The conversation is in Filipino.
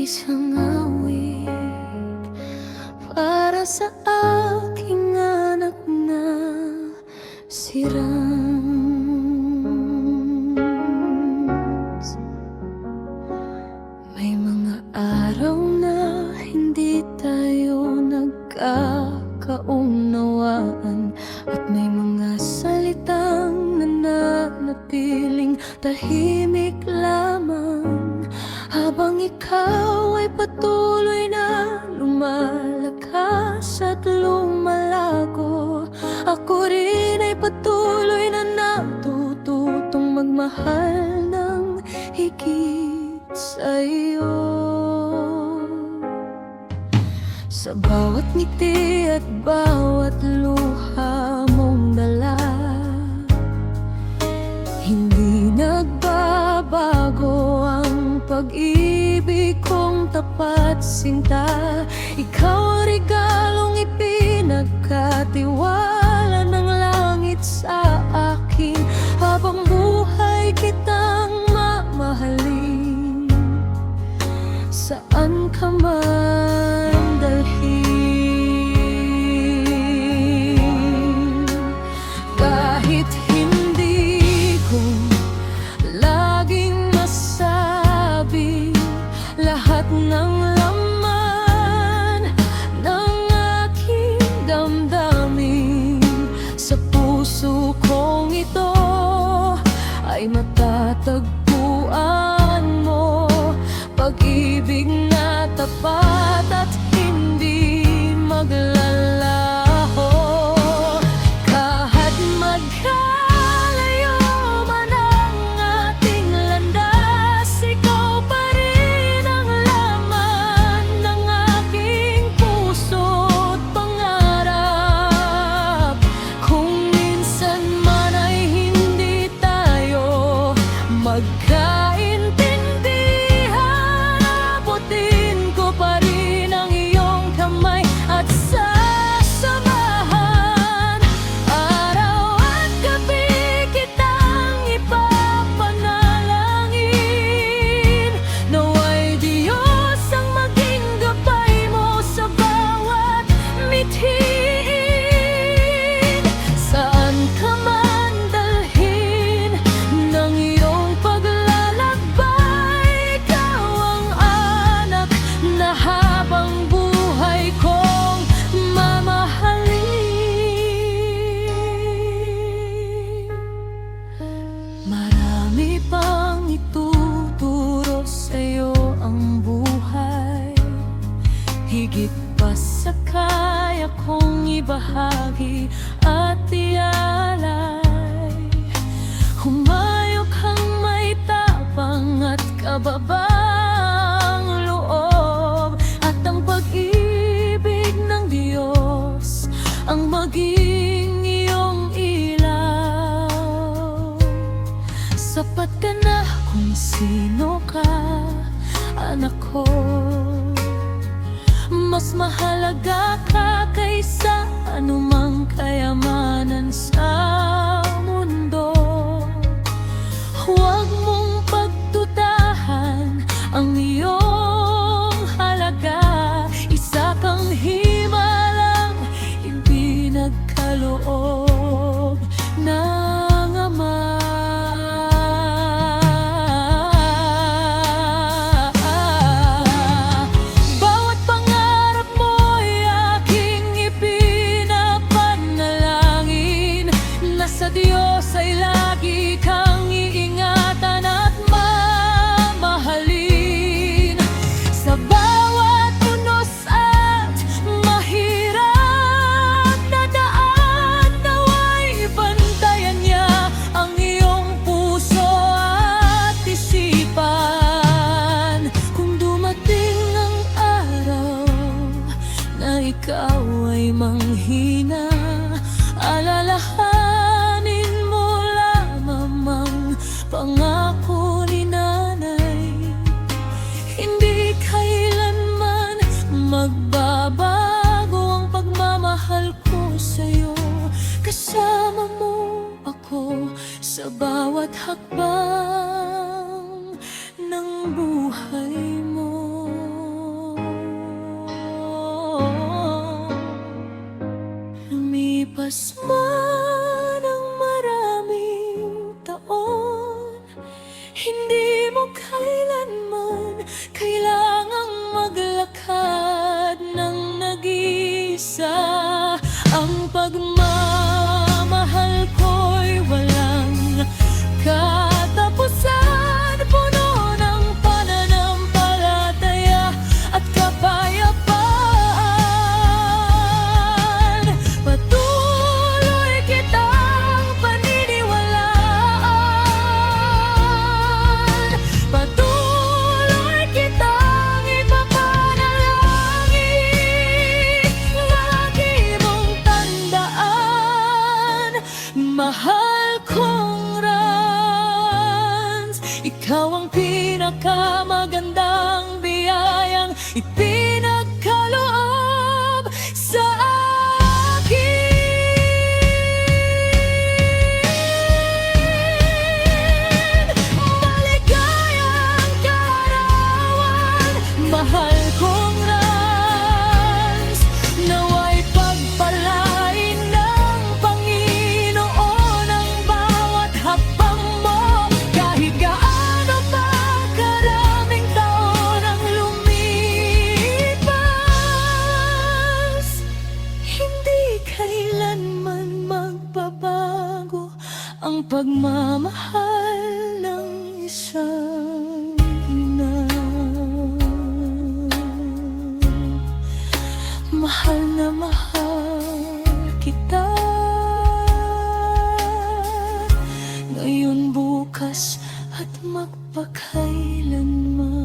isang awit para sa aking anak na si Rams. May mga araw na hindi tayo nagkakaunawaan, at may mga salitang nananatiling tahimik lamang, habang ikaw ay patuloy na lumalakas at lumalago. Ako rin ay patuloy na natututong magmahal ng higit sa iyo. Sa bawat ngiti at bawat luha mong dala, hindi nagbabago ang pag-ibig kong tapat sinta. Ikaw ang regalong ipinagkatiwala ng langit sa akin, habang buhay kitang mamahalin saan ka man dalhin. Kahit hindi ko laging masabi lahat ng laman ng aking damdamin, sa puso kong ito ay matatagpuan mo pag-ibig na tapat at hindi maglalaho. Kahit magkalayo man ang ating landas, ikaw pa rin ang laman ng aking puso't pangarap. Kung minsan man ay hindi tayo magkaintindihan, abutin ko pa rin ang iyong kamay at sasamahan. Araw at gabi kitang ipapanalangin, naway Diyos ang maging gabay mo sa bawat mithiin. Saan ka man dalhin ng iyong paglalakbay, ikaw ang anak na habang buhay kong mamahalin. Marami pang ituturo sa'yo ang buhay, higit pa sa kaya kong ibahagi at ialay. Humayo kang may tapang at kababang loob, at ang pag-ibig ng Diyos ang maging iyong ilaw. Sapat ka na kung sino ka, anak ko. Mas mahalaga ka kaysa anumang kayamanan sa mundo. Huwag mong pagdudahan ang iyong halaga, isa kang himalang ipinagkaloob ng Ama. Bawat pangarap mo'y aking ipinapanalangin, na sa Diyos ay lagi kang iingatan at mamahalin. Sa bawat unos at mahirap na daan, naway bantayan niya ang iyong puso at isipan. Kung dumating ang araw na ikaw ay manghina, alalahanin mo lamang pangako ni Nanay. Hindi kailanman magbabago ang pagmamahal ko sa'yo. Kasama mo ako sa bawat hakbang ng buhay mo. Lumipas man ang maraming taon, hindi mo kailanman kailangang maglakad ng nag-iisa. Ang pagmamahal ko'y walang katapusan, puno ng pananampalataya at kapayapaan. Patuloy kitang paniniwalaan, patuloy kitang ipapanalangin. Lagi mong tandaan, mahal kong Rans, ikaw ang pinakamagandang biyayang ipinagkaloob sa akin. Maligayang kaarawan, mahal kong Rans, naway pagpalain ng Panginoon ang bawat hakbang mo. Kahit gaano pa karaming taon ang lumipas, hindi kailanman magbabago ang pagmamahal ng isang ina. Mahal na mahal kita, ngayon, bukas at magpakailanman.